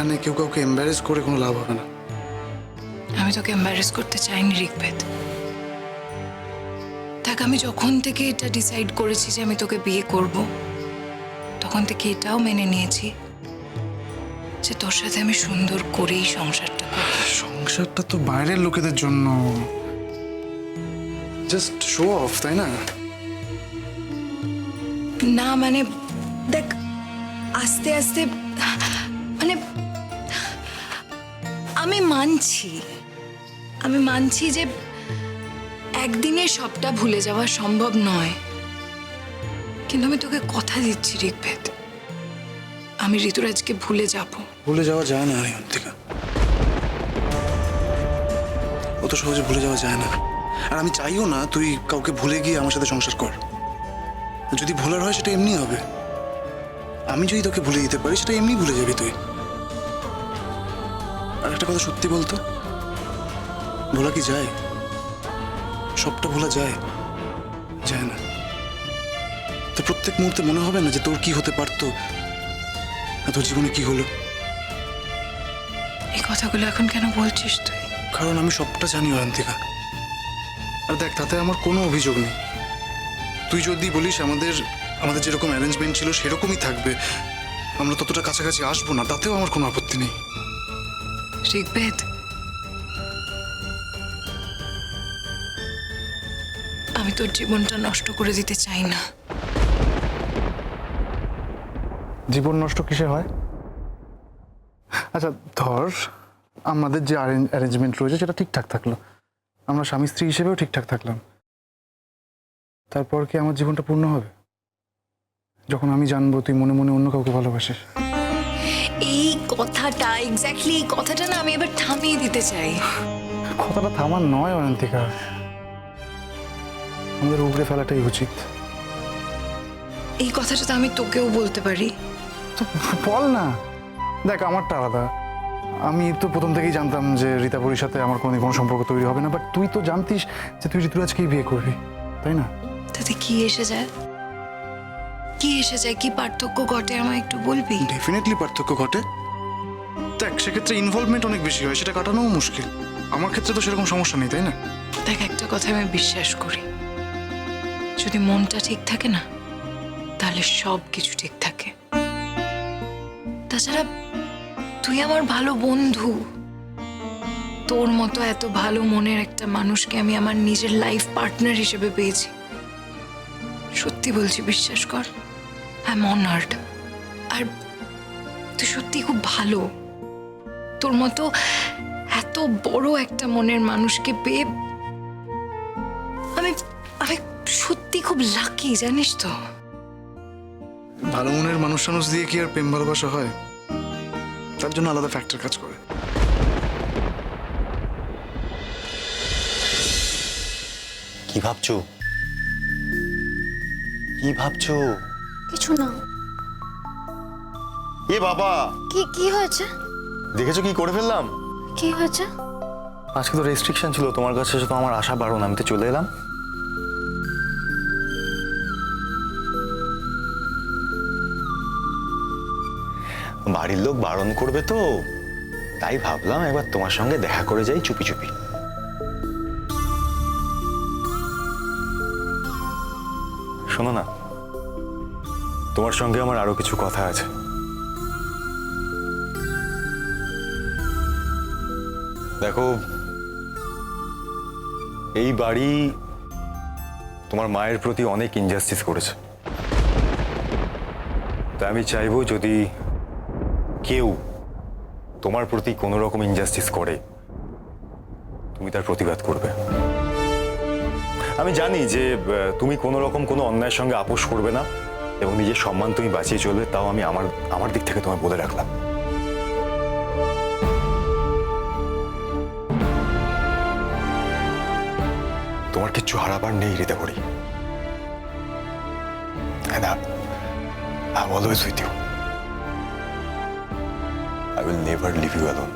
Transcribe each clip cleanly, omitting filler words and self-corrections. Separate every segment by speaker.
Speaker 1: এখানে কেউ কাউকে এম্বারেস করে কোনো লাভ হবে না।
Speaker 2: আমি তোকে এম্বারেস করতে চাইনি ঋগ্বেদ। দেখ, আমি যখন থেকে এটা ডিসাইড করেছি যে আমি তোকে বিয়ে করব, তখন থেকে এটাও মেনে নিয়েছি যে তোর সাথে আমি সুন্দর করেই সংসারটা করব।
Speaker 1: সংসারটা তো বাইরের লোকেদের জন্য, জাস্ট শো অফ, তাই না?
Speaker 2: না মানে দেখ, আস্তে আস্তে মানে আমি মানছি যে একদিনে সবটা ভুলে যাওয়া সম্ভব নয়, কিন্তু আমি তোকে কথা দিচ্ছি ঋগ্বেদ, আমি ঋতুরাজকে ভুলে যাব।
Speaker 1: ভুলে যাওয়া যায় না অন্তিকা, অত সহজে ভুলে যাওয়া যায় না। আর আমি চাইও না তুই কাউকে ভুলে গিয়ে আমার সাথে সংসার কর। যদি ভোলার হয় সেটা এমনি হবে। আমি যদি তোকে ভুলে দিতে পারি সেটা এমনি ভুলে যাবি তুই। আর একটা কথা সত্যি বলতো, ভোলা কি যায়? সবটা ভোলা যায়? যায় না। তো প্রত্যেক মুহূর্তে মনে হবে না যে তোর কি হতে পারতো, আর তোর জীবনে কি হলো?
Speaker 2: এই কথাগুলো এখন কেন বলছিস তুই?
Speaker 1: কারণ আমি সবটা জানি অয়ন্তিকা। আর দেখ, তাতে আমার কোনো অভিযোগ নেই। তুই যদি বলিস আমাদের যেরকম অ্যারেঞ্জমেন্ট ছিল সেরকমই থাকবে, আমরা ততটা কাছাকাছি আসবো না, তাতেও আমার কোনো আপত্তি নেই।
Speaker 2: ঋগ্বেদ, আমি তোর জীবনটা নষ্ট করে দিতে চাই না।
Speaker 1: জীবন নষ্ট কিসে হয়? আচ্ছা ধর, আমাদের যে অ্যারেঞ্জমেন্ট রয়েছে সেটা ঠিকঠাক থাকলো, আমরা স্বামী স্ত্রী হিসেবেও ঠিকঠাক থাকলাম, তারপর কি আমার জীবনটা পূর্ণ হবে যখন আমি জানবো তুই মনে মনে অন্য কাউকে ভালোবাসিস?
Speaker 2: এই কথাটা এক্স্যাক্টলি, এই কথাটা না আমি এবার থামিয়ে দিতে চাই।
Speaker 1: কথাটা থামার নয় অয়ন্তিকা, আমাদের উগড়ে ফেলাটাই উচিত।
Speaker 2: এই কথাটা তো আমি তোকেও বলতে পারি।
Speaker 1: তো বল না। দেখ, আমারটা আলাদা। আমি তো প্রথম থেকেই জানতাম যে রীতাপরির সাথে আমার কোনো সম্পর্ক তৈরি হবে না, বাট তুই তো জানতিস যে তুই ঋতুরাজকেই বিয়ে করবি, তাই না?
Speaker 2: তাতে কি এসে যায়? কি পার্থক্য ঘটে আমায় একটু বলবি?
Speaker 1: ডেফিনেটলি পার্থক্য ঘটে। দেখ, সেক্ষেত্রে ইনভলভমেন্ট অনেক বেশি হয়, সেটা কাটানোও মুশকিল। আমার ক্ষেত্রে তো সেরকম সমস্যা নেই, তাই না?
Speaker 2: দেখ, একটা কথা আমি বিশ্বাস করি, যদি মনটা ঠিক থাকে না, তাহলে সব কিছু ঠিক থাকে। তাছাড়া তুই আমার ভালো বন্ধু, তোর মতো এত ভালো মনের একটা মানুষকে আমি আমার নিজের লাইফ পার্টনার হিসেবে পেয়েছি। সত্যি বলছি, বিশ্বাস কর, আই এম অনার্ড। আর তুই সত্যি খুব ভালো। তোর মতো এত বড় একটা মনের মানুষকে পেয়ে আমি আমি সত্যি খুব লাকি, জানিস তো?
Speaker 1: ভালো মনের মানুষ দিয়ে কি আর প্রেম ভালোবাসা হয়? তার জন্য আলাদা ফ্যাক্টর কাজ করে।
Speaker 3: কি ভাবছো? কি ভাবছো?
Speaker 4: কিছু না।
Speaker 3: এ বাবা,
Speaker 4: কি কি হয়েছে?
Speaker 3: দেখেছো কি করে ফেললাম?
Speaker 4: কি হয়েছে?
Speaker 3: আজকে তো রেস্ট্রিকশন ছিল, তোমার কাছে তো আমার আশা বারণ, আমি তো চলে এলাম। বাড়ির লোক বারণ করবে তো, তাই ভাবলাম একবার তোমার সঙ্গে দেখা করে যাই চুপি চুপি। শোনো না, তোমার সঙ্গে আমার আরো কিছু কথা আছে। দেখো, এই বাড়ি তোমার মায়ের প্রতি অনেক ইনজাস্টিস করেছে, তাই আমি চাইবো যদি কেউ তোমার প্রতি কোনো রকম ইনজাস্টিস করে, তুমি তার প্রতিবাদ করবে। আমি জানি যে তুমি কোনো রকম কোনো অন্যায়ের সঙ্গে আপোষ করবে না এবং নিজের সম্মান তুমি বাঁচিয়ে চলবে, তাও আমি আমার দিক থেকে তোমায় বলে রাখলাম। তোমার কিচ্ছু হারাবার নেই রীতাপরি, and I'm always with you. I will never leave you alone.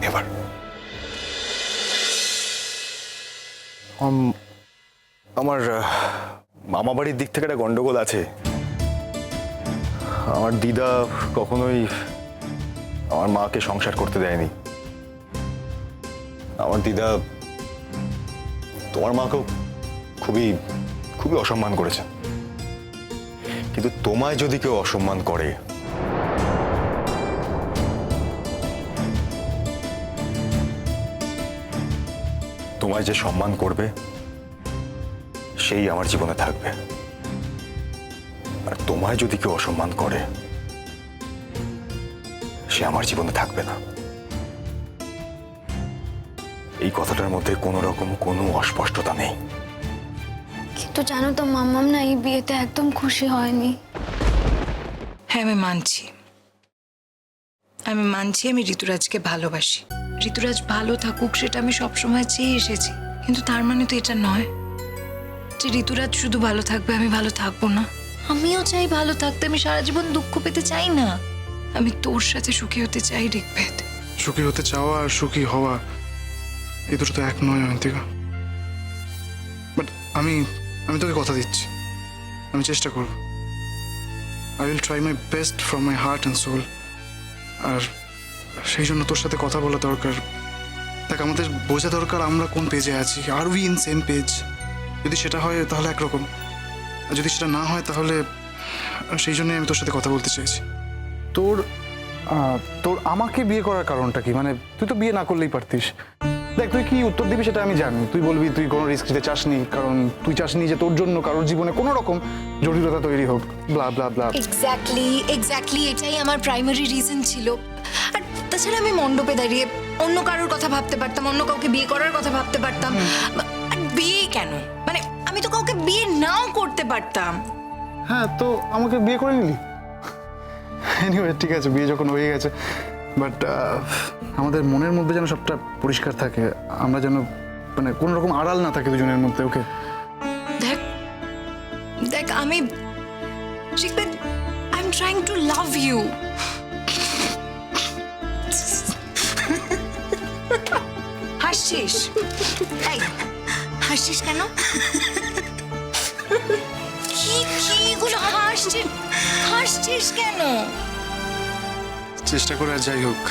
Speaker 3: Never. আমার মামা বাড়ির দিক থেকে একটা গন্ডগোল আছে। আমার দিদা কখনোই আমার মাকে সংসার করতে দেয়নি। আমার দিদা তোমার মাকেও খুবই খুবই অসম্মান করেছে। কিন্তু তোমায় যদি কেউ অসম্মান করে, তোমায় যে সম্মান করবে সেই আমার জীবনে থাকবে। আর তোমায় যদি কেউ অসম্মান করে, সে আমার জীবনে থাকবে না। এই কথাটার মধ্যে কোনো রকম কোনো অস্পষ্টতা নেই।
Speaker 4: কিন্তু জানো তো মাম্মাম না এই বিয়েতে একদম খুশি হয়নি।
Speaker 2: হ্যাঁ, আমি মানছি আমি ঋতুরাজকে ভালোবাসি। ঋতুরাজ ভালো থাকুক সেটা আমি সবসময় চেয়ে এসেছি। কিন্তু তার মানে তো এটা নয় যে ঋতুরাজ শুধু ভালো থাকবে, আমি ভালো থাকবো না। আমিও চাই ভালো থাকতে, আমি সারা জীবন দুঃখ পেতে চাই না। আমি তোর সাথে সুখী হতে চাই ঋগ্বেদ।
Speaker 1: সুখী হতে চাওয়া আর সুখী হওয়া এই দুটো তো এক নয় অন্তিকা। বাট আমি তোকে কথা দিচ্ছি, আমি চেষ্টা করব। I will try my best from my heart and soul. আর সেই জন্য তোর সাথে কথা বলা দরকার। দেখ, আমাদের বোঝা দরকার আমরা কোন পেজে আছি। আর উই ইন সেম পেজ? যদি সেটা হয় তাহলে একরকম, আর যদি সেটা না হয় তাহলে সেই জন্যই আমি তোর সাথে কথা বলতে চাইছি। তোর আমাকে বিয়ে করার কারণটা কি? মানে তুই তো বিয়ে না করলেই পারতিস। দেখ, তুই কি উত্তর দিবি সেটা আমি জানি। তুই বলবি তুই কোনো রিস্ক নিতে চাসনি, কারণ তুই চাসনি যে তোর জন্য কারোর জীবনে কোনো রকম জটিলতা তৈরি হোক, ব্লা ব্লা ব্লা।
Speaker 2: এক্স্যাক্টলি এটাই আমার প্রাইমারি রিজন ছিল। আর তাছাড়া আমি মণ্ডপে দাঁড়িয়ে অন্য কারোর কথা ভাবতে পারতাম, অন্য কাউকে বিয়ে করার কথা ভাবতে পারতাম। আর বিয়ে কেন? মানে আমি তো কাউকে বিয়ে নাও করতে পারতাম।
Speaker 1: হ্যাঁ, তো আমাকে বিয়ে করে নিলি। এনিওয়ে, ঠিক আছে, বিয়ে যখন হয়ে গেছে, বাট আমাদের মনের মধ্যে যেন সবটা পরিষ্কার থাকে। আমরা যেন মানে কোনো রকম আড়াল না থাকে দুজনের মধ্যে। ওকে
Speaker 2: দেখ আমি Rigved, I am trying to love you. হাসছিস? এই হাসছিস কেন? কি এগুলো হাসছিস কেন?
Speaker 1: চেষ্টা করে আর যাই হোক,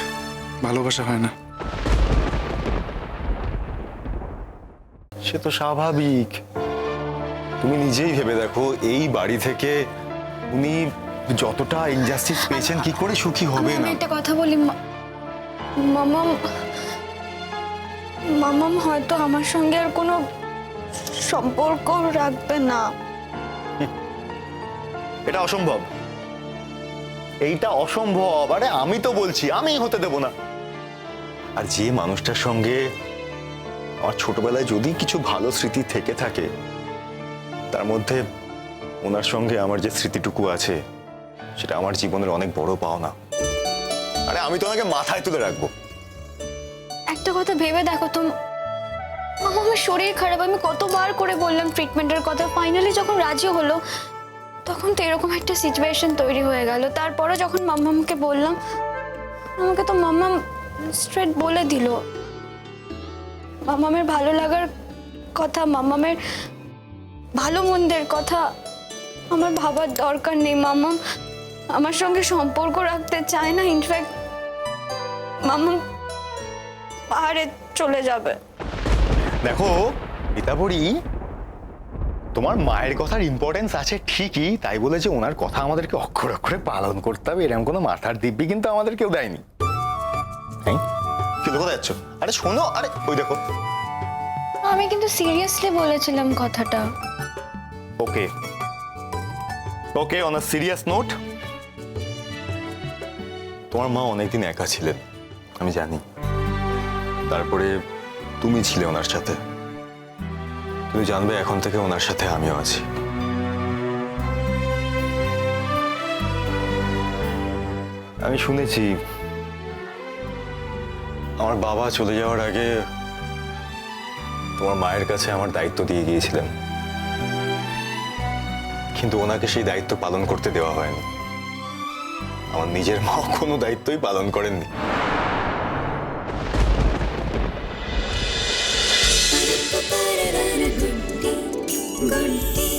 Speaker 1: ভালোবাসা হয় না।
Speaker 3: সে তো স্বাভাবিক। তুমি নিজেই ভেবে দেখো, এই বাড়ি থেকে উনি যতটা ইনজাস্টিস পেয়েছেন, কি করে সুখী হবে
Speaker 4: আমি
Speaker 3: না?
Speaker 4: একটা কথা বলি, মামাম হয়তো আমার সঙ্গে আর কোনো সম্পর্ক রাখবে না।
Speaker 3: এটা অসম্ভব, এইটা অসম্ভব। আরে আমি তো বলছি, আমি হতে দেব না। আর যে মানুষটার সঙ্গে আমার ছোটবেলায় যদি কিছু ভালো স্মৃতি থেকে থাকে, তার মধ্যে ওনার সঙ্গে আমার যে স্মৃতিটুকু আছে, সেটা আমার জীবনের অনেক বড় পাওনা। আরে আমি তো ওনাকে মাথায় তুলে রাখবো।
Speaker 4: একটা কথা ভেবে দেখো তো, আমার শরীর খারাপ, আমি কতবার করে বললাম ট্রিটমেন্টের কথা। ফাইনালি যখন রাজি হলো, তখন তো এরকম একটা সিচুয়েশন তৈরি হয়ে গেল। তারপরে যখন মাম্মামকে বললাম, আমাকে তো মাম্মাম স্ট্রেট বলে দিল মাম্মামের ভালো লাগার কথা, মাম্মামের ভালো মন্দের কথা আমার ভাবার দরকার নেই। মাম্মাম আমার সঙ্গে সম্পর্ক রাখতে চায় না। ইনফ্যাক্ট মাম্মাম পাহাড়ে চলে যাবে।
Speaker 3: দেখো রীতাবরী, তোমার মায়ের কথার ইম্পর্টেন্স আছে ঠিকই, তাই বলে যে ওনার কথা আমাদেরকে অক্ষরে অক্ষরে পালন করতে হবে এরকম কোনো মাথার দিব্যি কিন্তু আমাদের কেউ দেয়নি। হ্যাঁ, কিন্তু কোথায় যাচ্ছ? আরে শোনো, আরে ওই দেখো।
Speaker 4: আমি কিন্তু সিরিয়াসলি বলেছিলাম কথাটা।
Speaker 3: ওকে ওকে, অন আ সিরিয়াস নোট, তোমার মা অনেকদিন একা ছিলেন, আমি জানি। তারপরে তুমি ছিলে ওনার সাথে। তুমি জানবে এখন থেকে ওনার সাথে আমিও আছি। আমি শুনেছি আমার বাবা চলে যাওয়ার আগে তোমার মায়ের কাছে আমার দায়িত্ব দিয়ে গিয়েছিলেন, কিন্তু ওনাকে সেই দায়িত্ব পালন করতে দেওয়া হয়নি। আমার নিজের মা কোনো দায়িত্বই পালন করেননি।
Speaker 5: Good day.